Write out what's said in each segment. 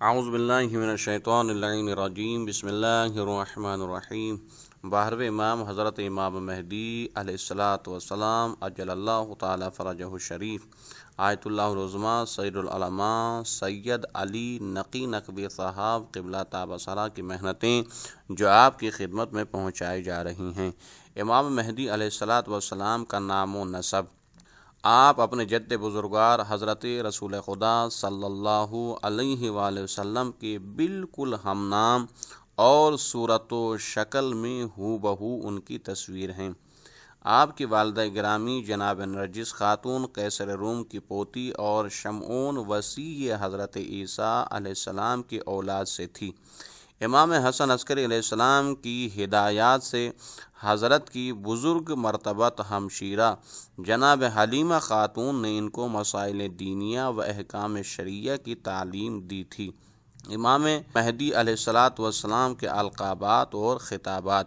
اعوذ باللہ من الشیطان اللعین الرجیم بسم اللہ الرحمن الرحیم۔ 12ویں امام حضرت امام مہدی علیہ الصلاۃ والسلام عجل اللہ تعالی فرجہ الشریف، آیت اللہ العظمیٰ سید العلماء سید علی نقی نقوی صاحب قبلہ تابصرہ کی محنتیں جو آپ کی خدمت میں پہنچائی جا رہی ہیں۔ امام مہدی علیہ الصلاۃ والسلام کا نام و نسب۔ آپ اپنے جد بزرگوار حضرت رسول خدا صلی اللہ علیہ وآلہ وسلم کے بالکل ہم نام اور صورت و شکل میں ہو بہو ان کی تصویر ہیں۔ آپ کی والدہ گرامی جناب نرجس خاتون قیصر روم کی پوتی اور شمعون وصی حضرت عیسیٰ علیہ السلام کی اولاد سے تھی۔ امام حسن عسکری علیہ السلام کی ہدایات سے حضرت کی بزرگ مرتبت ہمشیرہ جناب حلیمہ خاتون نے ان کو مسائل دینیہ و احکام شرعیہ کی تعلیم دی تھی۔ امام مہدی علیہ الصلاۃ والسلام کے القابات اور خطابات۔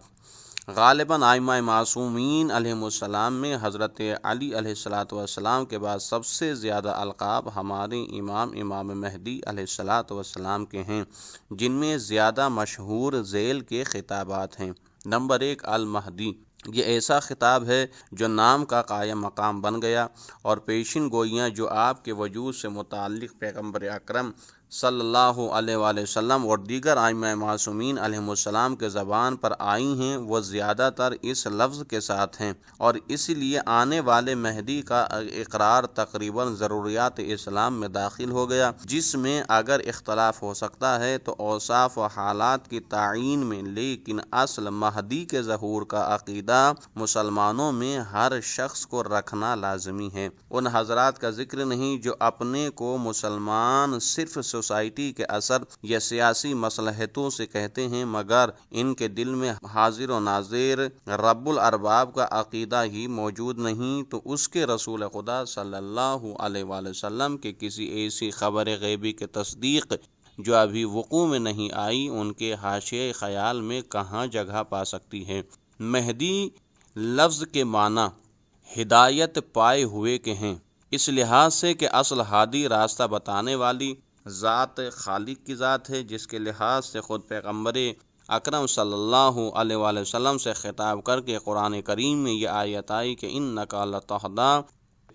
غالباً ائمہ معصومین علیہم السلام میں حضرت علی علیہ الصلاۃ والسلام کے بعد سب سے زیادہ القاب ہمارے امام مہدی علیہ الصلاۃ والسلام کے ہیں، جن میں زیادہ مشہور ذیل کے خطابات ہیں۔ نمبر 1، المہدی۔ یہ ایسا خطاب ہے جو نام کا قائم مقام بن گیا، اور پیشن گوئیاں جو آپ کے وجود سے متعلق پیغمبر اکرم صلی اللہ علیہ وآلہ وسلم اور دیگر ائمہ معصومین علیہم السلام کے زبان پر آئی ہیں وہ زیادہ تر اس لفظ کے ساتھ ہیں، اور اس لیے آنے والے مہدی کا اقرار تقریباً ضروریات اسلام میں داخل ہو گیا، جس میں اگر اختلاف ہو سکتا ہے تو اوصاف و حالات کی تعین میں، لیکن اصل مہدی کے ظہور کا عقیدہ مسلمانوں میں ہر شخص کو رکھنا لازمی ہے۔ ان حضرات کا ذکر نہیں جو اپنے کو مسلمان صرف سوسائٹی کے اثر یا سیاسی مصلحتوں سے کہتے ہیں، مگر ان کے دل میں حاضر و ناظر رب الارباب کا عقیدہ ہی موجود نہیں، تو اس کے رسول خدا صلی اللہ علیہ وآلہ وسلم کے کسی ایسی خبر غیبی کے تصدیق جو ابھی وقوع میں نہیں آئی ان کے حاشیۂ خیال میں کہاں جگہ پا سکتی ہے۔ مہدی لفظ کے معنی ہدایت پائے ہوئے کے ہیں، اس لحاظ سے کہ اصل ہادی راستہ بتانے والی ذات خالق کی ذات ہے، جس کے لحاظ سے خود پیغمبر اکرم صلی اللہ علیہ وآلہ وسلم سے خطاب کر کے قرآن کریم میں یہ آیت آئی کہ اِنَّکَ لَتَہْدِی،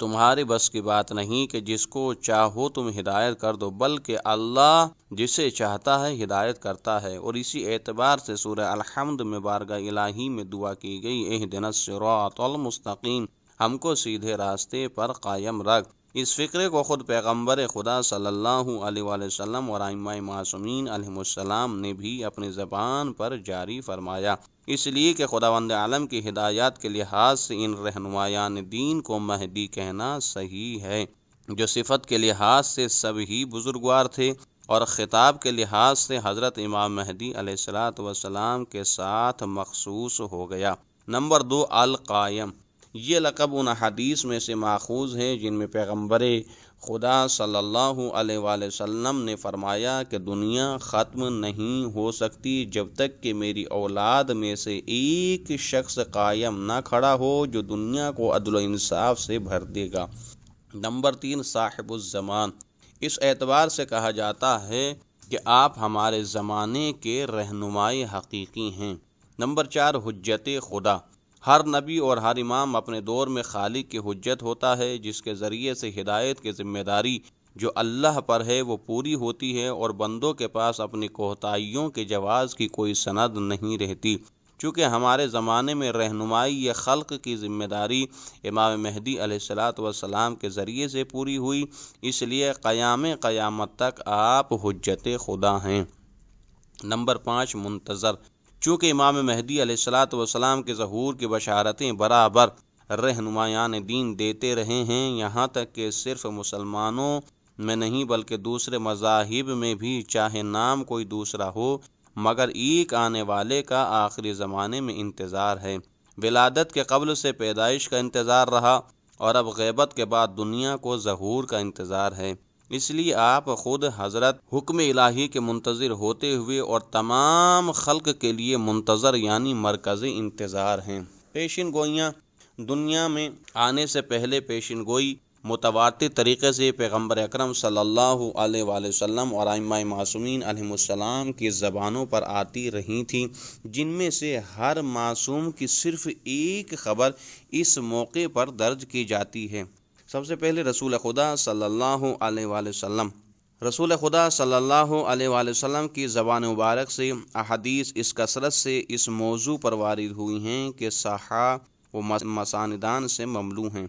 تمہارے بس کی بات نہیں کہ جس کو چاہو تم ہدایت کر دو، بلکہ اللہ جسے چاہتا ہے ہدایت کرتا ہے۔ اور اسی اعتبار سے سورہ الحمد میں بارگاہ الہی میں دعا کی گئی، اہدنا الصراط المستقیم، ہم کو سیدھے راستے پر قائم رکھ۔ اس فقرے کو خود پیغمبر خدا صلی اللہ علیہ وآلہ وسلم اور ائمہ معصومین علیہم السلام نے بھی اپنی زبان پر جاری فرمایا، اس لیے کہ خداوند عالم کی ہدایات کے لحاظ سے ان رہنمایان دین کو مہدی کہنا صحیح ہے، جو صفت کے لحاظ سے سب ہی بزرگوار تھے اور خطاب کے لحاظ سے حضرت امام مہدی علیہ الصلاۃ والسلام کے ساتھ مخصوص ہو گیا۔ نمبر 2، القائم۔ یہ لقب ان حدیث میں سے ماخوذ ہے جن میں پیغمبر خدا صلی اللہ علیہ وآلہ وسلم نے فرمایا کہ دنیا ختم نہیں ہو سکتی جب تک کہ میری اولاد میں سے ایک شخص قائم نہ کھڑا ہو جو دنیا کو عدل و انصاف سے بھر دے گا۔ نمبر 3، صاحب الزمان۔ اس اعتبار سے کہا جاتا ہے کہ آپ ہمارے زمانے کے رہنمائے حقیقی ہیں۔ نمبر 4، حجت خدا۔ ہر نبی اور ہر امام اپنے دور میں خالق کی حجت ہوتا ہے، جس کے ذریعے سے ہدایت کی ذمہ داری جو اللہ پر ہے وہ پوری ہوتی ہے، اور بندوں کے پاس اپنی کوتاہیوں کے جواز کی کوئی سند نہیں رہتی۔ چونکہ ہمارے زمانے میں رہنمائی یا خلق کی ذمہ داری امام مہدی علیہ الصلاۃ والسلام کے ذریعے سے پوری ہوئی، اس لیے قیامت تک آپ حجت خدا ہیں۔ نمبر 5، منتظر۔ چونکہ امام مہدی علیہ الصلاۃ والسلام کے ظہور کی بشارتیں برابر رہنمایان دین دیتے رہے ہیں، یہاں تک کہ صرف مسلمانوں میں نہیں بلکہ دوسرے مذاہب میں بھی، چاہے نام کوئی دوسرا ہو مگر ایک آنے والے کا آخری زمانے میں انتظار ہے۔ ولادت کے قبل سے پیدائش کا انتظار رہا، اور اب غیبت کے بعد دنیا کو ظہور کا انتظار ہے۔ اس لیے آپ خود حضرت حکم الہی کے منتظر ہوتے ہوئے اور تمام خلق کے لیے منتظر یعنی مرکزی انتظار ہیں۔ پیشن گوئیاں۔ دنیا میں آنے سے پہلے پیشن گوئی متواتر طریقے سے پیغمبر اکرم صلی اللہ علیہ وآلہ وسلم اور ائمہ معصومین علیہم السلام کی زبانوں پر آتی رہی تھیں، جن میں سے ہر معصوم کی صرف ایک خبر اس موقع پر درج کی جاتی ہے۔ سب سے پہلے رسول خدا صلی اللہ علیہ وآلہ وسلم۔ رسول خدا صلی اللہ علیہ وآلہ وسلم کی زبان مبارک سے احادیث اس کثرت سے اس موضوع پر وارد ہوئی ہیں کہ صحاح و مساندان سے مملو ہیں،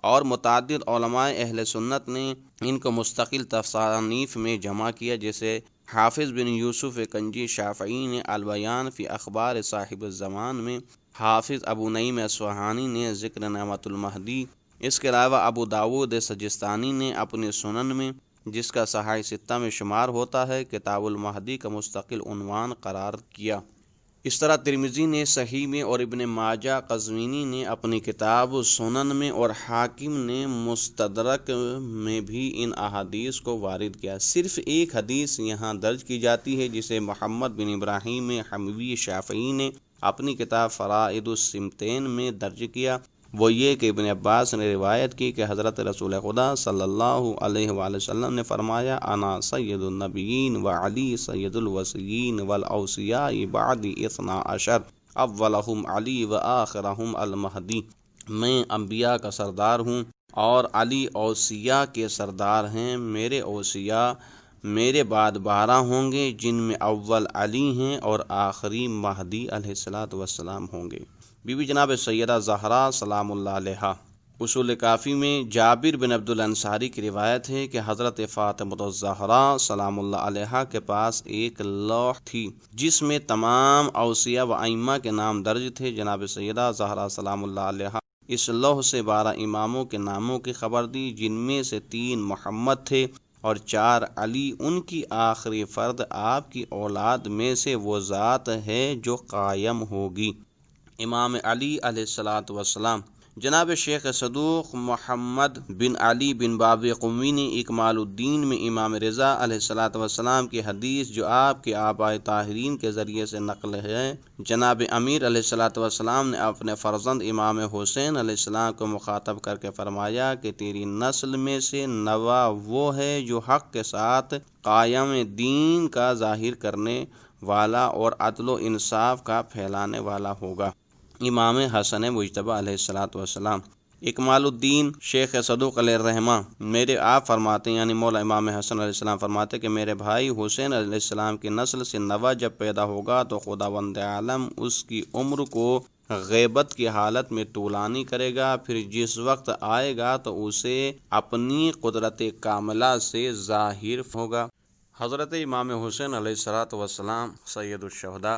اور متعدد علماء اہل سنت نے ان کو مستقل تصانیف میں جمع کیا، جیسے حافظ بن یوسف کنجی شافعی نے البیان فی اخبار صاحب الزمان میں، حافظ ابو نعیم اصفہانی نے ذکر نعمت المہدی، اس کے علاوہ ابو داود سجستانی نے اپنے سنن میں، جس کا صحاح ستہ میں شمار ہوتا ہے، کتاب المہدی کا مستقل عنوان قرار کیا۔ اس طرح ترمذی نے صحیح میں، اور ابن ماجہ قزوینی نے اپنی کتاب سنن میں، اور حاکم نے مستدرک میں بھی ان احادیث کو وارد کیا۔ صرف ایک حدیث یہاں درج کی جاتی ہے، جسے محمد بن ابراہیم حموی شافعی نے اپنی کتاب فرائض الصمتین میں درج کیا، وہ یہ کہ ابن عباس نے روایت کی کہ حضرت رسول خدا صلی اللہ علیہ وآلہ وسلم نے فرمایا، انا سید النبیین وعلی سید الوصیین والاوصیاء بعد 12 اولہم علی وآخرہم المہدی۔ میں انبیاء کا سردار ہوں اور علی اوصیاء کے سردار ہیں۔ میرے اوصیاء میرے بعد 12 ہوں گے، جن میں اول علی ہیں اور آخری مہدی علیہ السلام ہوں گے۔ بی بی جناب سیدہ زہرا سلام اللہ علیہا۔ اصول کافی میں جابر بن عبد الانصاری کی روایت ہے کہ حضرت فاطمہ الزہرا سلام اللہ علیہا کے پاس ایک لوح تھی، جس میں تمام اوصیاء و ائمہ کے نام درج تھے۔ جناب سیدہ زہرا سلام اللہ علیہا اس لوح سے 12 اماموں کے ناموں کی خبر دی، جن میں سے 3 محمد تھے اور 4 علی۔ ان کی آخری فرد آپ کی اولاد میں سے وہ ذات ہے جو قائم ہوگی، امام علی علیہ السلام۔ جناب شیخ صدوق محمد بن علی بن بابی قمی نے اکمال الدین میں امام رضا علیہ السلام کی حدیث، جو آپ کے آباء طاہرین کے ذریعے سے نقل ہے، جناب امیر علیہ السلام نے اپنے فرزند امام حسین علیہ السلام کو مخاطب کر کے فرمایا کہ تیری نسل میں سے نوا وہ ہے جو حق کے ساتھ قائم دین کا ظاہر کرنے والا اور عدل و انصاف کا پھیلانے والا ہوگا، امام حسن مجتبی علیہ السلام۔ اکمال الدین شیخ صدوق علیہ الرحمہ میرے آپ فرماتے ہیں، یعنی مولا امام حسن علیہ السلام فرماتے کہ میرے بھائی حسین علیہ السلام کی نسل سے نوا جب پیدا ہوگا تو خداوند عالم اس کی عمر کو غیبت کی حالت میں طولانی کرے گا، پھر جس وقت آئے گا تو اسے اپنی قدرت کاملہ سے ظاہر ہوگا۔ حضرت امام حسین علیہ السلام سید الشہداء،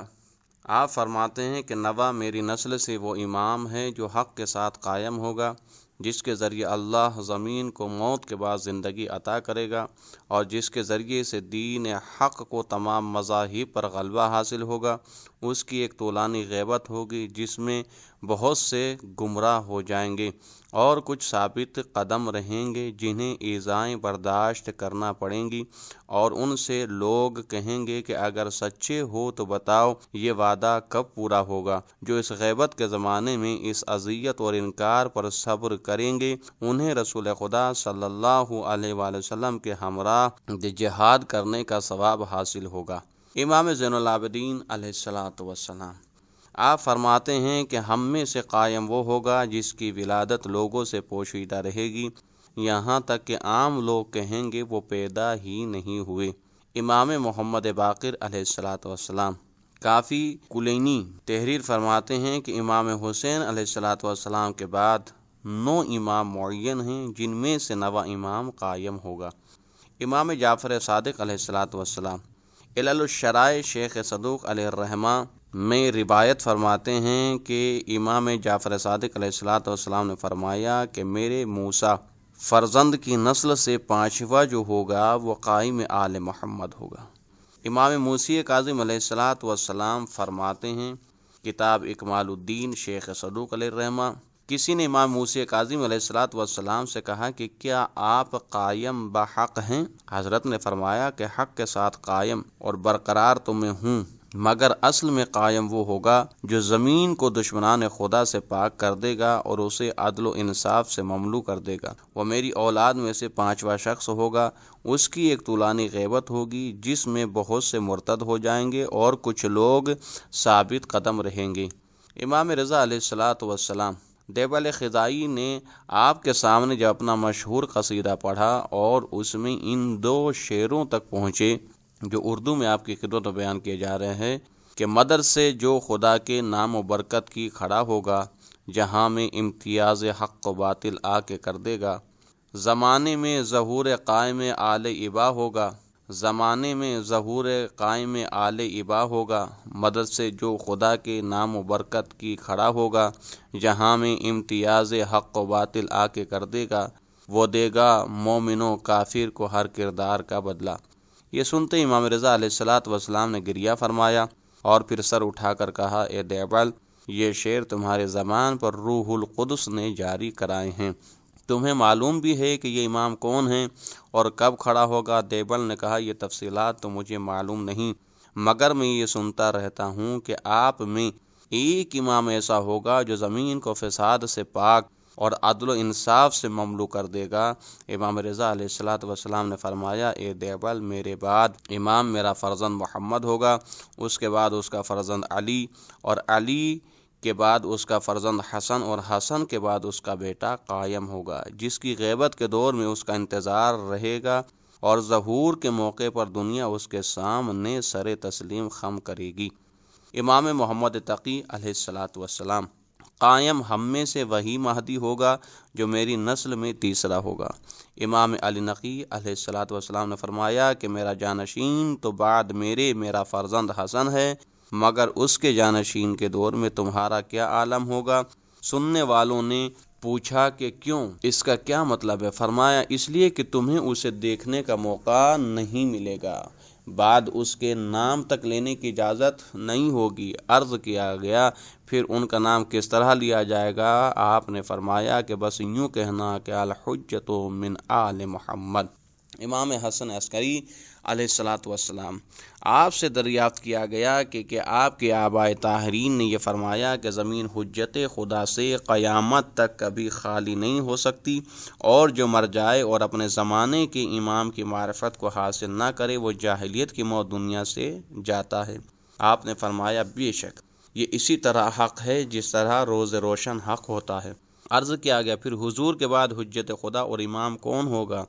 آپ فرماتے ہیں کہ نوا میری نسل سے وہ امام ہے جو حق کے ساتھ قائم ہوگا، جس کے ذریعے اللہ زمین کو موت کے بعد زندگی عطا کرے گا، اور جس کے ذریعے سے دین حق کو تمام مذاہب پر غلبہ حاصل ہوگا۔ اس کی ایک طولانی غیبت ہوگی جس میں بہت سے گمراہ ہو جائیں گے اور کچھ ثابت قدم رہیں گے جنہیں ایذائیں برداشت کرنا پڑیں گی، اور ان سے لوگ کہیں گے کہ اگر سچے ہو تو بتاؤ یہ وعدہ کب پورا ہوگا۔ جو اس غیبت کے زمانے میں اس اذیت اور انکار پر صبر کریں گے، انہیں رسول خدا صلی اللہ علیہ وآلہ وسلم کے ہمراہ جہاد کرنے کا ثواب حاصل ہوگا۔ امام زین العابدین علیہ السلام، آپ فرماتے ہیں کہ ہم میں سے قائم وہ ہوگا جس کی ولادت لوگوں سے پوشیدہ رہے گی، یہاں تک کہ عام لوگ کہیں گے وہ پیدا ہی نہیں ہوئے۔ امام محمد باقر علیہ السلام، کافی کلینی تحریر فرماتے ہیں کہ امام حسین علیہ السلام کے بعد 9 امام معین ہیں، جن میں سے 9واں امام قائم ہوگا۔ امام جعفر صادق علیہ السلام، علل الشرائع شیخ صدوق علیہ الرحمہ میں روایت فرماتے ہیں کہ امام جعفر صادق علیہ السلام نے فرمایا کہ میرے موسیٰ فرزند کی نسل سے 5واں جو ہوگا وہ قائم آل محمد ہوگا۔ امام موسی کاظم علیہ السلام فرماتے ہیں، کتاب اکمال الدین شیخ صدوق علیہ الرحمہ، کسی نے امام موسی کاظم علیہ السلام سے کہا کہ کیا آپ قائم بحق ہیں؟ حضرت نے فرمایا کہ حق کے ساتھ قائم اور برقرار تو میں ہوں، مگر اصل میں قائم وہ ہوگا جو زمین کو دشمنان خدا سے پاک کر دے گا اور اسے عدل و انصاف سے مملو کر دے گا۔ وہ میری اولاد میں سے 5واں شخص ہوگا، اس کی ایک طولانی غیبت ہوگی جس میں بہت سے مرتد ہو جائیں گے اور کچھ لوگ ثابت قدم رہیں گے۔ امام رضا علیہ السلام دیوبند خزائی نے آپ کے سامنے جب اپنا مشہور قصیدہ پڑھا اور اس میں ان 2 شعروں تک پہنچے جو اردو میں آپ کی خدمت میں بیان کیے جا رہے ہیں کہ مدر سے جو خدا کے نام و برکت کی کھڑا ہوگا، جہاں میں امتیاز حق و باطل آ کے کر دے گا، زمانے میں ظہور قائم آل ابا ہوگا، زمانے میں ظہور قائم آل ابا ہوگا، مدد سے جو خدا کے نام و برکت کی کھڑا ہوگا، جہاں میں امتیاز حق و باطل آ کے کر دے گا، وہ دے گا مومن و کافر کو ہر کردار کا بدلہ۔ یہ سنتے امام رضا علیہ السلام نے گریہ فرمایا اور پھر سر اٹھا کر کہا، اے دیوبند، یہ شعر تمہارے زبان پر روح القدس نے جاری کرائے ہیں، تمہیں معلوم بھی ہے کہ یہ امام کون ہیں اور کب کھڑا ہوگا؟ دیوبند نے کہا، یہ تفصیلات تو مجھے معلوم نہیں، مگر میں یہ سنتا رہتا ہوں کہ آپ میں ایک امام ایسا ہوگا جو زمین کو فساد سے پاک اور عدل و انصاف سے مملو کر دے گا۔ امام رضا علیہ السلام نے فرمایا، اے دیوبند، میرے بعد امام میرا فرزند محمد ہوگا، اس کے بعد اس کا فرزند علی، اور علی کے بعد اس کا فرزند حسن، اور حسن کے بعد اس کا بیٹا قائم ہوگا، جس کی غیبت کے دور میں اس کا انتظار رہے گا اور ظہور کے موقع پر دنیا اس کے سامنے سر تسلیم خم کرے گی۔ امام محمد تقی علیہ السلام، قائم ہم میں سے وہی مہدی ہوگا جو میری نسل میں تیسرا ہوگا۔ امام علی نقی علیہ السلام نے فرمایا کہ میرا جانشین تو بعد میرا فرزند حسن ہے، مگر اس کے جانشین کے دور میں تمہارا کیا عالم ہوگا؟ سننے والوں نے پوچھا کہ کیوں، اس کا کیا مطلب ہے؟ فرمایا، اس لیے کہ تمہیں اسے دیکھنے کا موقع نہیں ملے گا، بعد اس کے نام تک لینے کی اجازت نہیں ہوگی۔ عرض کیا گیا، پھر ان کا نام کس طرح لیا جائے گا؟ آپ نے فرمایا کہ بس یوں کہنا کہ الحجۃ من آل محمد۔ امام حسن عسکری علیہ السلام، آپ سے دریافت کیا گیا کہ آپ کے آبائے طاہرین نے یہ فرمایا کہ زمین حجت خدا سے قیامت تک کبھی خالی نہیں ہو سکتی، اور جو مر جائے اور اپنے زمانے کے امام کی معرفت کو حاصل نہ کرے وہ جاہلیت کی موت دنیا سے جاتا ہے۔ آپ نے فرمایا، بے شک یہ اسی طرح حق ہے جس طرح روز روشن حق ہوتا ہے۔ عرض کیا گیا، پھر حضور کے بعد حجت خدا اور امام کون ہوگا؟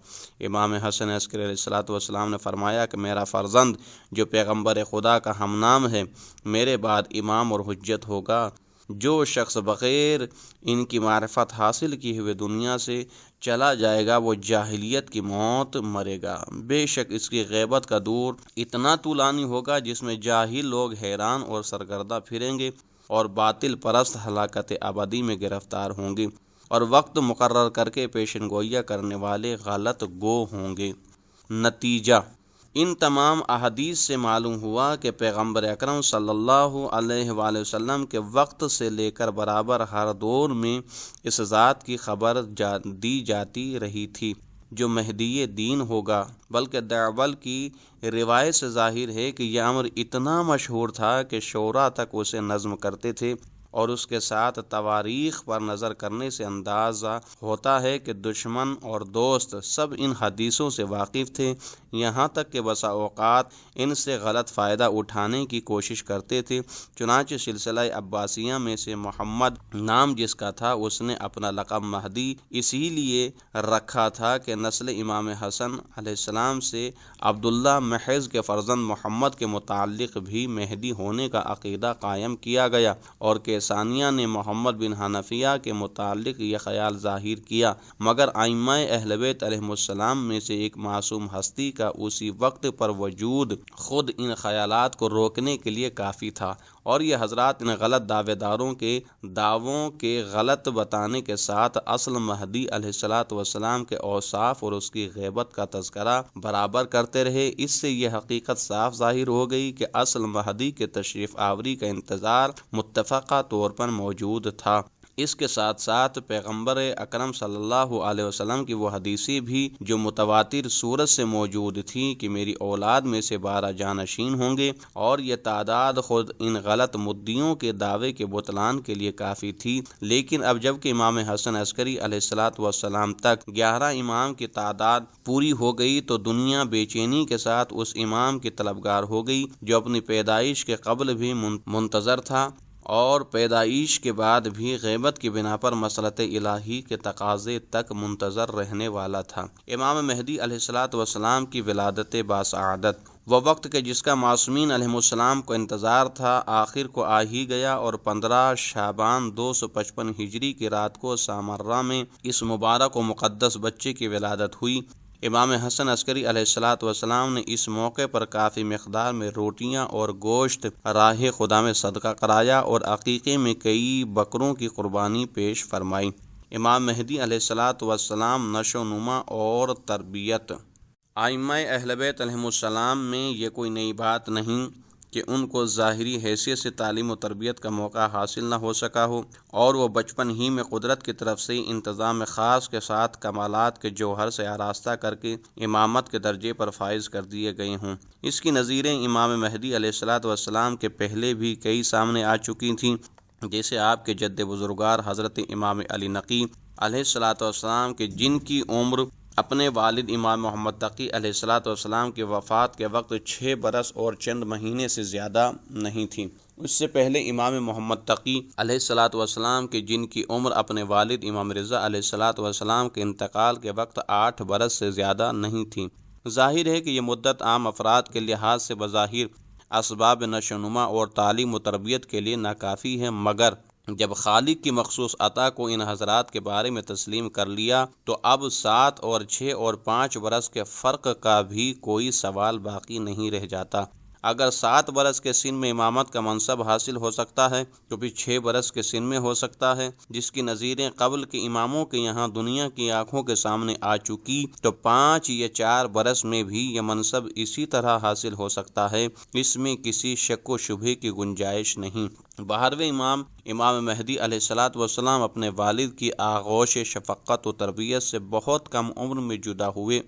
امام حسن عسکری علیہ السلام نے فرمایا کہ میرا فرزند جو پیغمبر خدا کا ہم نام ہے، میرے بعد امام اور حجت ہوگا۔ جو شخص بغیر ان کی معرفت حاصل کیے ہوئے دنیا سے چلا جائے گا وہ جاہلیت کی موت مرے گا۔ بے شک اس کی غیبت کا دور اتنا طولانی ہوگا جس میں جاہل لوگ حیران اور سرگردہ پھریں گے اور باطل پرست ہلاکت ابدی میں گرفتار ہوں گے، اور وقت مقرر کر کے پیشن گوئیاں کرنے والے غلط گو ہوں گے۔ نتیجہ، ان تمام احادیث سے معلوم ہوا کہ پیغمبر اکرم صلی اللہ علیہ وآلہ وسلم کے وقت سے لے کر برابر ہر دور میں اس ذات کی خبر دی جاتی رہی تھی جو مہدی دین ہوگا، بلکہ دیوبند کی روایت سے ظاہر ہے کہ یہ امر اتنا مشہور تھا کہ شعراء تک اسے نظم کرتے تھے، اور اس کے ساتھ تواریخ پر نظر کرنے سے اندازہ ہوتا ہے کہ دشمن اور دوست سب ان حدیثوں سے واقف تھے، یہاں تک کہ بسا اوقات ان سے غلط فائدہ اٹھانے کی کوشش کرتے تھے۔ چنانچہ سلسلہ عباسیہ میں سے محمد نام جس کا تھا، اس نے اپنا لقب مہدی اسی لیے رکھا تھا کہ نسل امام حسن علیہ السلام سے عبداللہ محض کے فرزند محمد کے متعلق بھی مہدی ہونے کا عقیدہ قائم کیا گیا، اور ثانیہ نے محمد بن حنفیہ کے متعلق یہ خیال ظاہر کیا، مگر ائمہ اہل بیت علیہم السلام میں سے ایک معصوم ہستی کا اسی وقت پر وجود خود ان خیالات کو روکنے کے لیے کافی تھا، اور یہ حضرات ان غلط دعوے داروں کے دعووں کے غلط بتانے کے ساتھ اصل مہدی علیہ السلام کے اوصاف اور اس کی غیبت کا تذکرہ برابر کرتے رہے۔ اس سے یہ حقیقت صاف ظاہر ہو گئی کہ اصل مہدی کے تشریف آوری کا انتظار متفقہ طور پر موجود تھا۔ اس کے ساتھ ساتھ پیغمبر اکرم صلی اللہ علیہ وسلم کی وہ حدیثیں بھی جو متواتر صورت سے موجود تھیں کہ میری اولاد میں سے 12 جانشین ہوں گے، اور یہ تعداد خود ان غلط مدعیوں کے دعوے کے بطلان کے لیے کافی تھی۔ لیکن اب جب کہ امام حسن عسکری علیہ السلام تک 11 امام کی تعداد پوری ہو گئی تو دنیا بے چینی کے ساتھ اس امام کی طلبگار ہو گئی جو اپنی پیدائش کے قبل بھی منتظر تھا اور پیدائش کے بعد بھی غیبت کی بنا پر مسلط الہی کے تقاضے تک منتظر رہنے والا تھا۔ امام مہدی علیہ السلام کی ولادت باسعادت، وہ وقت کے جس کا معصومین علیہ السلام کو انتظار تھا، آخر کو آ ہی گیا، اور 15 شعبان 255 ہجری کی رات کو سامرہ میں اس مبارک و مقدس بچے کی ولادت ہوئی۔ امام حسن عسکری علیہ السلام نے اس موقع پر کافی مقدار میں روٹیاں اور گوشت راہ خدا میں صدقہ کرایا اور عقیقے میں کئی بکروں کی قربانی پیش فرمائی۔ امام مہدی علیہ السلام نشو و نما اور تربیت۔ ائمہ اہل بیت علیہم السلام میں یہ کوئی نئی بات نہیں کہ ان کو ظاہری حیثیت سے تعلیم و تربیت کا موقع حاصل نہ ہو سکا ہو، اور وہ بچپن ہی میں قدرت کی طرف سے انتظام خاص کے ساتھ کمالات کے جوہر سے آراستہ کر کے امامت کے درجے پر فائز کر دیے گئے ہوں۔ اس کی نظیریں امام مہدی علیہ السلام کے پہلے بھی کئی سامنے آ چکی تھیں، جیسے آپ کے جد بزرگوار حضرت امام علی نقی علیہ السلام کے جن کی عمر اپنے والد امام محمد تقی علیہ السلام کی وفات کے وقت 6 برس اور چند مہینے سے زیادہ نہیں تھی۔ اس سے پہلے امام محمد تقی علیہ السلام کے جن کی عمر اپنے والد امام رضا علیہ السلام کے انتقال کے وقت 8 برس سے زیادہ نہیں تھی۔ ظاہر ہے کہ یہ مدت عام افراد کے لحاظ سے بظاہر اسباب نشو و نما اور تعلیم و تربیت کے لیے ناکافی ہے، مگر جب خالق کی مخصوص عطا کو ان حضرات کے بارے میں تسلیم کر لیا تو اب 7 اور 6 اور 5 برس کے فرق کا بھی کوئی سوال باقی نہیں رہ جاتا۔ اگر 7 برس کے سن میں امامت کا منصب حاصل ہو سکتا ہے تو پھر 6 برس کے سن میں ہو سکتا ہے، جس کی نظیریں قبل کے اماموں کے یہاں دنیا کی آنکھوں کے سامنے آ چکی، تو 5 یا 4 برس میں بھی یہ منصب اسی طرح حاصل ہو سکتا ہے۔ اس میں کسی شک و شبہے کی گنجائش نہیں۔ 12ویں امام مہدی علیہ السلام اپنے والد کی آغوش شفقت و تربیت سے بہت کم عمر میں جدا ہوئے،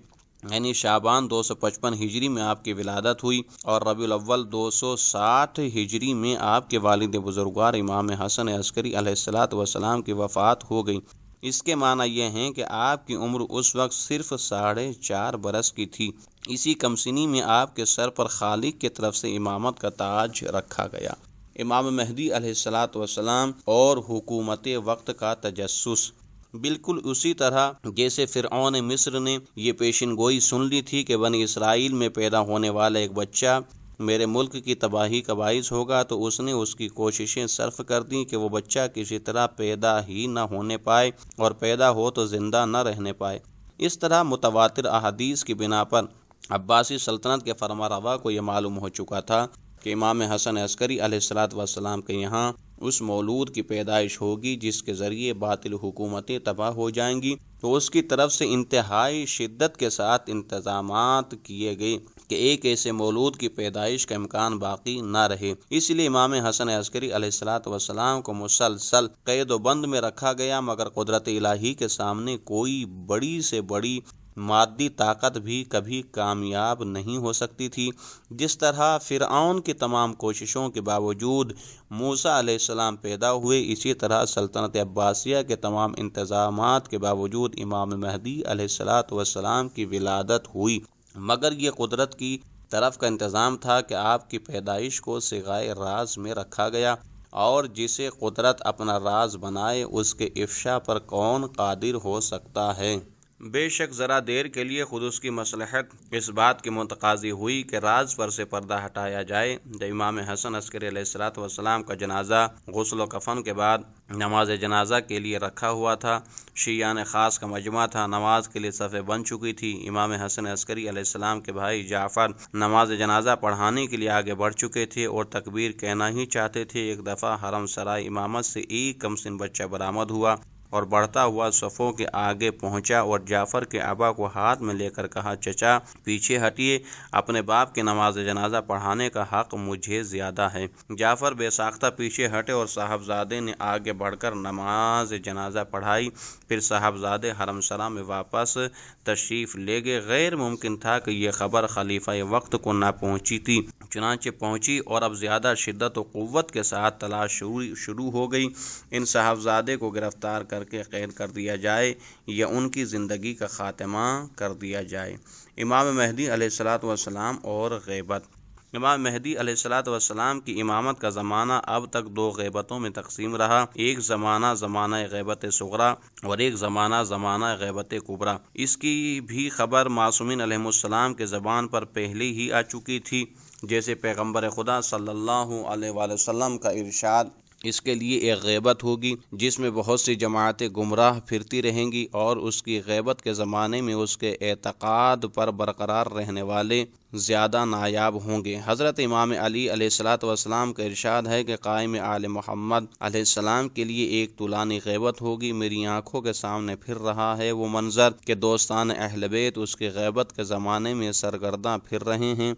یعنی شعبان 255 ہجری میں آپ کی ولادت ہوئی اور ربیع الاول 260 ہجری میں آپ کے والد بزرگوار امام حسن عسکری علیہ السلام کی وفات ہو گئی۔ اس کے معنی یہ ہیں کہ آپ کی عمر اس وقت صرف 4.5 برس کی تھی۔ اسی کم سنی میں آپ کے سر پر خالق کی طرف سے امامت کا تاج رکھا گیا۔ امام مہدی علیہ السلام اور حکومت وقت کا تجسس، بالکل اسی طرح جیسے فرعون مصر نے یہ پیشن گوئی سن لی تھی کہ بنی اسرائیل میں پیدا ہونے والا ایک بچہ میرے ملک کی تباہی کا باعث ہوگا، تو اس نے اس کی کوششیں صرف کر دیں کہ وہ بچہ کسی طرح پیدا ہی نہ ہونے پائے، اور پیدا ہو تو زندہ نہ رہنے پائے۔ اس طرح متواتر احادیث کی بنا پر عباسی سلطنت کے فرمانروا کو یہ معلوم ہو چکا تھا کہ امام حسن عسکری علیہ السلام کے یہاں اس مولود کی پیدائش ہوگی جس کے ذریعے باطل حکومتیں تباہ ہو جائیں گی، تو اس کی طرف سے انتہائی شدت کے ساتھ انتظامات کیے گئے کہ ایک ایسے مولود کی پیدائش کا امکان باقی نہ رہے۔ اس لیے امام حسن عسکری علیہ السلام کو مسلسل قید و بند میں رکھا گیا، مگر قدرت الہی کے سامنے کوئی بڑی سے بڑی مادی طاقت بھی کبھی کامیاب نہیں ہو سکتی تھی۔ جس طرح فرعون کی تمام کوششوں کے باوجود موسیٰ علیہ السلام پیدا ہوئے، اسی طرح سلطنت عباسیہ کے تمام انتظامات کے باوجود امام مہدی علیہ السلام کی ولادت ہوئی، مگر یہ قدرت کی طرف کا انتظام تھا کہ آپ کی پیدائش کو صیغۂ راز میں رکھا گیا، اور جسے قدرت اپنا راز بنائے اس کے افشا پر کون قادر ہو سکتا ہے۔ بے شک ذرا دیر کے لیے خود اس کی مصلحت اس بات کی متقاضی ہوئی کہ راز پر سے پردہ ہٹایا جائے۔ جب امام حسن عسکری علیہ السلام کا جنازہ غسل و کفن کے بعد نماز جنازہ کے لیے رکھا ہوا تھا، شیعان خاص کا مجمع تھا، نماز کے لیے صفیں بن چکی تھی، امام حسن عسکری علیہ السلام کے بھائی جعفر نماز جنازہ پڑھانے کے لیے آگے بڑھ چکے تھے اور تکبیر کہنا ہی چاہتے تھے۔ ایک دفعہ حرم سرائے امامت سے ایک کم سن بچہ برآمد ہوا اور بڑھتا ہوا صفوں کے آگے پہنچا اور جعفر کے ابا کو ہاتھ میں لے کر کہا، چچا پیچھے ہٹیے، اپنے باپ کی نماز جنازہ پڑھانے کا حق مجھے زیادہ ہے۔ جعفر بے ساختہ پیچھے ہٹے اور صاحبزادے نے آگے بڑھ کر نماز جنازہ پڑھائی۔ پھر صاحبزادے حرم سرا میں واپس تشریف لے گئے۔ غیر ممکن تھا کہ یہ خبر خلیفہ وقت کو نہ پہنچی تھی، چنانچہ پہنچی اور اب زیادہ شدت و قوت کے ساتھ تلاش شروع ہو گئی۔ ان صاحبزادے کو گرفتار کر کے قید کر دیا جائے یا ان کی زندگی کا خاتمہ کر دیا جائے۔ امام مہدی علیہ السلام اور غیبت۔ امام مہدی علیہ السلام کی امامت کا زمانہ اب تک دو غیبتوں میں تقسیم رہا، ایک زمانہ غیبت صغریٰ اور ایک زمانہ غیبت کبریٰ۔ اس کی بھی خبر معصومین علیہ السلام کے زبان پر پہلے ہی آ چکی تھی، جیسے پیغمبر خدا صلی اللہ علیہ وآلہ وسلم کا ارشاد، اس کے لیے ایک غیبت ہوگی جس میں بہت سی جماعتیں گمراہ پھرتی رہیں گی، اور اس کی غیبت کے زمانے میں اس کے اعتقاد پر برقرار رہنے والے زیادہ نایاب ہوں گے۔ حضرت امام علی علیہ السلام کا ارشاد ہے کہ قائم آل محمد علیہ السلام کے لیے ایک طولانی غیبت ہوگی۔ میری آنکھوں کے سامنے پھر رہا ہے وہ منظر کہ دوستان اہل بیت اس کی غیبت کے زمانے میں سرگرداں پھر رہے ہیں،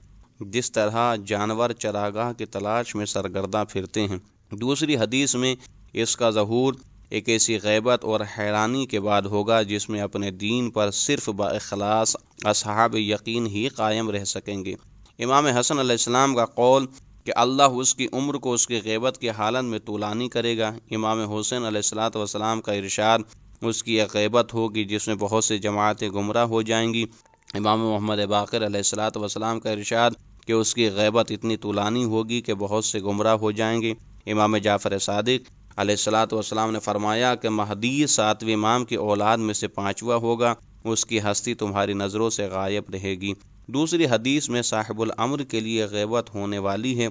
جس طرح جانور چراگاہ کی تلاش میں سرگرداں پھرتے ہیں۔ دوسری حدیث میں اس کا ظہور ایک ایسی غیبت اور حیرانی کے بعد ہوگا جس میں اپنے دین پر صرف بااخلاص اصحاب یقین ہی قائم رہ سکیں گے۔ امام حسن علیہ السلام کا قول کہ اللہ اس کی عمر کو اس کی غیبت کی حالت میں طولانی کرے گا۔ امام حسین علیہ السلام کا ارشاد، اس کی ایک غیبت ہوگی جس میں بہت سی جماعتیں گمراہ ہو جائیں گی۔ امام محمد باقر علیہ السلام کا ارشاد کہ اس کی غیبت اتنی طولانی ہوگی کہ بہت سے گمراہ ہو جائیں گے۔ امام جعفر صادق علیہ السلام نے فرمایا کہ مہدی 7ویں امام کی اولاد میں سے 5واں ہوگا، اس کی ہستی تمہاری نظروں سے غائب رہے گی۔ دوسری حدیث میں صاحب الامر کے لیے غیبت ہونے والی ہے،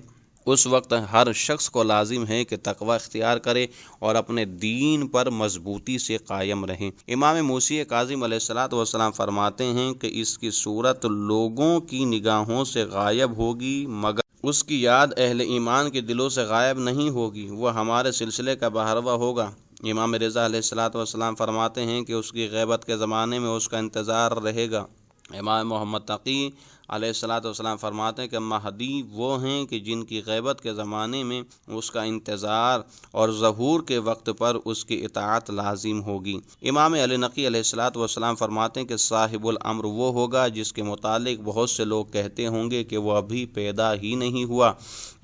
اس وقت ہر شخص کو لازم ہے کہ تقوی اختیار کرے اور اپنے دین پر مضبوطی سے قائم رہے۔ امام موسی کاظم علیہ السلام فرماتے ہیں کہ اس کی صورت لوگوں کی نگاہوں سے غائب ہوگی، مگر اس کی یاد اہل ایمان کے دلوں سے غائب نہیں ہوگی، وہ ہمارے سلسلے کا بحروا ہوگا۔ امام رضا علیہ السلام فرماتے ہیں کہ اس کی غیبت کے زمانے میں اس کا انتظار رہے گا۔ امام محمد تقی علیہ السلام فرماتے ہیں کہ مہدی وہ ہیں کہ جن کی غیبت کے زمانے میں اس کا انتظار اور ظہور کے وقت پر اس کی اطاعت لازم ہوگی۔ امام علی نقی علیہ السلام فرماتے ہیں کہ صاحب الامر وہ ہوگا جس کے متعلق بہت سے لوگ کہتے ہوں گے کہ وہ ابھی پیدا ہی نہیں ہوا۔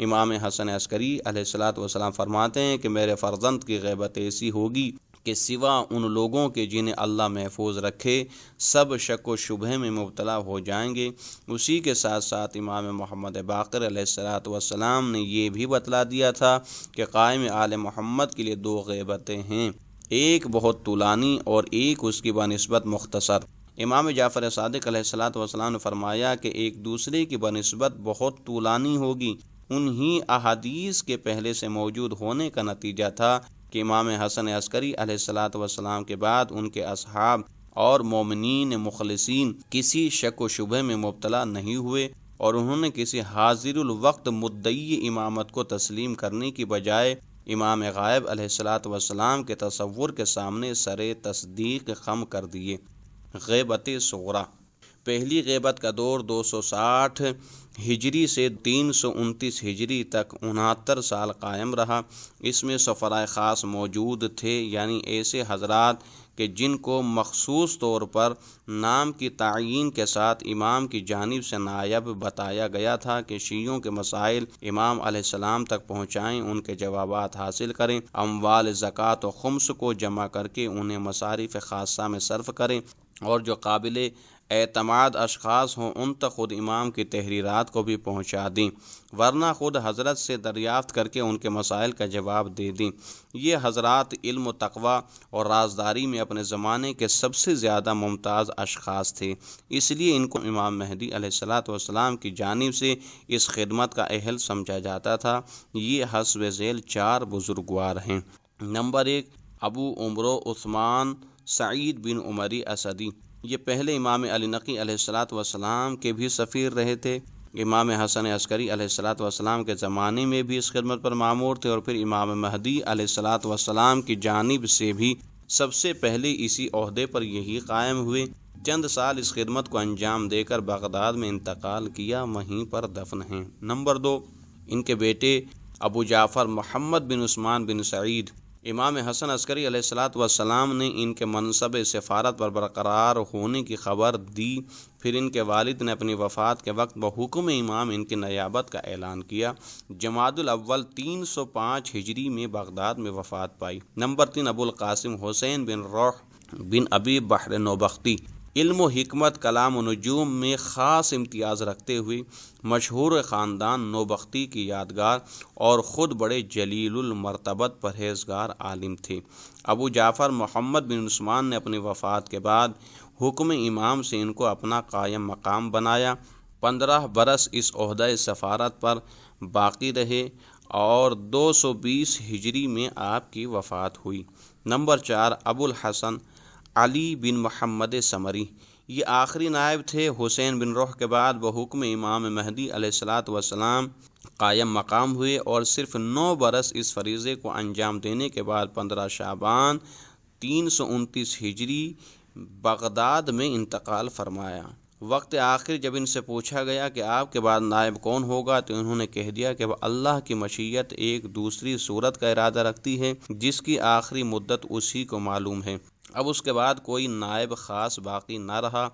امام حسن عسکری علیہ السلام فرماتے ہیں کہ میرے فرزند کی غیبت ایسی ہوگی کہ سوا ان لوگوں کے جنہیں اللہ محفوظ رکھے سب شک و شبہ میں مبتلا ہو جائیں گے۔ اسی کے ساتھ ساتھ امام محمد باقر علیہ السلام نے یہ بھی بتلا دیا تھا کہ قائم آل محمد کے لیے 2 غیبتیں ہیں، ایک بہت طولانی اور ایک اس کی بنسبت مختصر۔ امام جعفر صادق علیہ السلام نے فرمایا کہ ایک دوسرے کی بنسبت بہت طولانی ہوگی۔ انہی احادیث کے پہلے سے موجود ہونے کا نتیجہ تھا کہ امام حسن عسکری علیہ السلام کے بعد ان کے اصحاب اور مومنین مخلصین کسی شک و شبہ میں مبتلا نہیں ہوئے، اور انہوں نے کسی حاضر الوقت مدعی امامت کو تسلیم کرنے کی بجائے امام غائب علیہ السلام کے تصور کے سامنے سر تصدیق خم کر دیے۔ غیبت صغریٰ۔ پہلی غیبت کا دور 260 ہجری سے 329 ہجری تک 69 سال قائم رہا۔ اس میں سفرائے خاص موجود تھے، یعنی ایسے حضرات کہ جن کو مخصوص طور پر نام کی تعیین کے ساتھ امام کی جانب سے نائب بتایا گیا تھا کہ شیعوں کے مسائل امام علیہ السلام تک پہنچائیں، ان کے جوابات حاصل کریں، اموال زکوٰۃ و خمس کو جمع کر کے انہیں مصارف خاصہ میں صرف کریں، اور جو قابل اعتماد اشخاص ہوں ان تک خود امام کی تحریرات کو بھی پہنچا دیں، ورنہ خود حضرت سے دریافت کر کے ان کے مسائل کا جواب دے دیں۔ یہ حضرات علم و تقوی اور رازداری میں اپنے زمانے کے سب سے زیادہ ممتاز اشخاص تھے، اس لیے ان کو امام مہدی علیہ السلام کی جانب سے اس خدمت کا اہل سمجھا جاتا تھا۔ یہ حسب ذیل 4 بزرگوار ہیں۔ نمبر 1، ابو عمرو عثمان سعید بن عمری اسدی۔ یہ پہلے امام علی نقی علیہ السلام کے بھی سفیر رہے تھے، امام حسن عسکری علیہ السلام کے زمانے میں بھی اس خدمت پر مامور تھے، اور پھر امام مہدی علیہ السلام کی جانب سے بھی سب سے پہلے اسی عہدے پر یہی قائم ہوئے، چند سال اس خدمت کو انجام دے کر بغداد میں انتقال کیا، وہیں پر دفن ہیں۔ نمبر 2، ان کے بیٹے ابو جعفر محمد بن عثمان بن سعید۔ امام حسن عسکری علیہ السلام نے ان کے منصب سفارت پر برقرار ہونے کی خبر دی، پھر ان کے والد نے اپنی وفات کے وقت بحکم امام ان کی نیابت کا اعلان کیا۔ جمادی الاول 305 ہجری میں بغداد میں وفات پائی۔ نمبر 3، ابو القاسم حسین بن روح بن ابی بحر نوبختی۔ علم و حکمت، کلام و نجوم میں خاص امتیاز رکھتے ہوئے مشہور خاندان نوبختی کی یادگار، اور خود بڑے جلیل المرتبت پرہیزگار عالم تھے۔ ابو جعفر محمد بن عثمان نے اپنی وفات کے بعد حکم امام سے ان کو اپنا قائم مقام بنایا۔ 15 برس اس عہدہ سفارت پر باقی رہے اور 220 ہجری میں آپ کی وفات ہوئی۔ نمبر 4، ابو الحسن علی بن محمد سمری۔ یہ آخری نائب تھے۔ حسین بن روح کے بعد بحکم امام مہدی علیہ السلام قائم مقام ہوئے اور صرف 9 برس اس فریضے کو انجام دینے کے بعد 15 شعبان 329 ہجری بغداد میں انتقال فرمایا۔ وقت آخر جب ان سے پوچھا گیا کہ آپ کے بعد نائب کون ہوگا تو انہوں نے کہہ دیا کہ وہ اللہ کی مشیت ایک دوسری صورت کا ارادہ رکھتی ہے جس کی آخری مدت اسی کو معلوم ہے۔ اب اس کے بعد کوئی نائب خاص باقی نہ رہا۔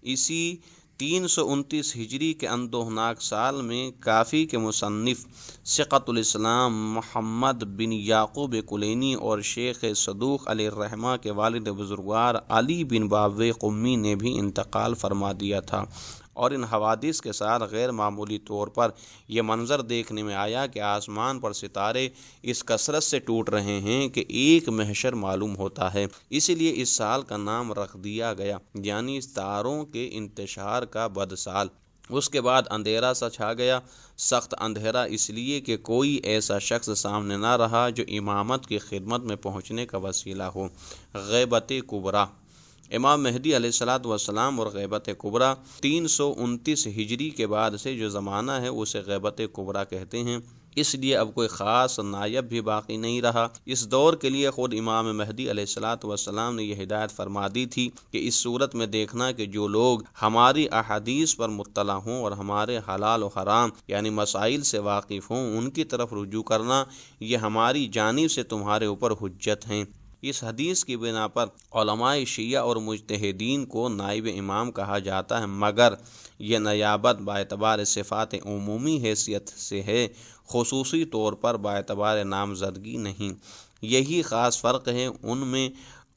اسی 329 ہجری کے اندوہناک سال میں کافی کے مصنف ثقۃ الاسلام محمد بن یعقوب کلینی اور شیخ صدوق علیہ الرحمہ کے والد بزرگوار علی بن بابِ قمی نے بھی انتقال فرما دیا تھا، اور ان حوادث کے ساتھ غیر معمولی طور پر یہ منظر دیکھنے میں آیا کہ آسمان پر ستارے اس کثرت سے ٹوٹ رہے ہیں کہ ایک محشر معلوم ہوتا ہے۔ اسی لیے اس سال کا نام رکھ دیا گیا، یعنی ستاروں کے انتشار کا بد سال۔ اس کے بعد اندھیرا سا چھا گیا، سخت اندھیرا اس لیے کہ کوئی ایسا شخص سامنے نہ رہا جو امامت کی خدمت میں پہنچنے کا وسیلہ ہو۔ غیبت کبریٰ۔ امام مہدی علیہ السلام اور غیبت کبریٰ 329 ہجری کے بعد سے جو زمانہ ہے اسے غیبت کبریٰ کہتے ہیں، اس لیے اب کوئی خاص نائب بھی باقی نہیں رہا۔ اس دور کے لیے خود امام مہدی علیہ السلام نے یہ ہدایت فرما دی تھی کہ اس صورت میں دیکھنا کہ جو لوگ ہماری احادیث پر مطلع ہوں اور ہمارے حلال و حرام یعنی مسائل سے واقف ہوں، ان کی طرف رجوع کرنا، یہ ہماری جانب سے تمہارے اوپر حجت ہیں۔ اس حدیث کی بنا پر علماء شیعہ اور مجتہدین کو نائب امام کہا جاتا ہے، مگر یہ نیابت باعتبار صفات عمومی حیثیت سے ہے، خصوصی طور پر باعتبار نامزدگی نہیں۔ یہی خاص فرق ہے ان میں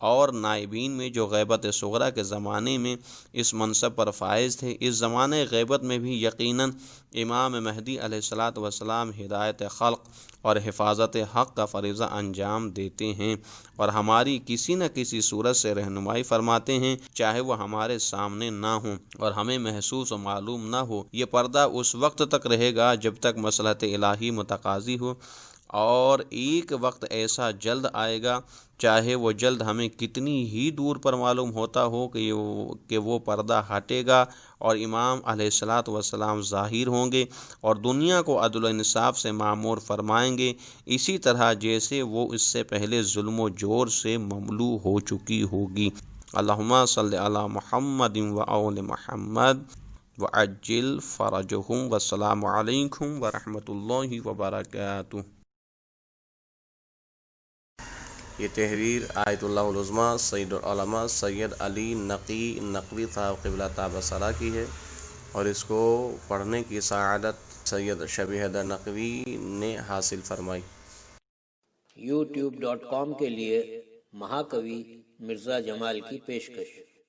اور نائبین میں جو غیبت صغریٰ کے زمانے میں اس منصب پر فائز تھے۔ اس زمانے غیبت میں بھی یقیناً امام مہدی علیہ السلام ہدایت خلق اور حفاظت حق کا فریضہ انجام دیتے ہیں اور ہماری کسی نہ کسی صورت سے رہنمائی فرماتے ہیں، چاہے وہ ہمارے سامنے نہ ہوں اور ہمیں محسوس و معلوم نہ ہو۔ یہ پردہ اس وقت تک رہے گا جب تک مصلحت الہی متقاضی ہو، اور ایک وقت ایسا جلد آئے گا، چاہے وہ جلد ہمیں کتنی ہی دور پر معلوم ہوتا ہو، کہ وہ پردہ ہٹے گا اور امام علیہ السلام ظاہر ہوں گے اور دنیا کو عدل و انصاف سے معمور فرمائیں گے، اسی طرح جیسے وہ اس سے پہلے ظلم و جور سے مملوء ہو چکی ہوگی۔ اللہم صلی علی محمد و آل محمد وعجل فرجہم، والسلام علیکم ورحمۃ اللہ وبرکاتہ۔ یہ تحریر آیت اللہ العظمیٰ سید العلماء سید علی نقی نقوی صاحب قبلہ تابہ سرا کی ہے، اور اس کو پڑھنے کی سعادت سید شبیہ حیدر نقوی نے حاصل فرمائی۔ youtube.com کے لیے مہاکوی مرزا جمال کی پیشکش۔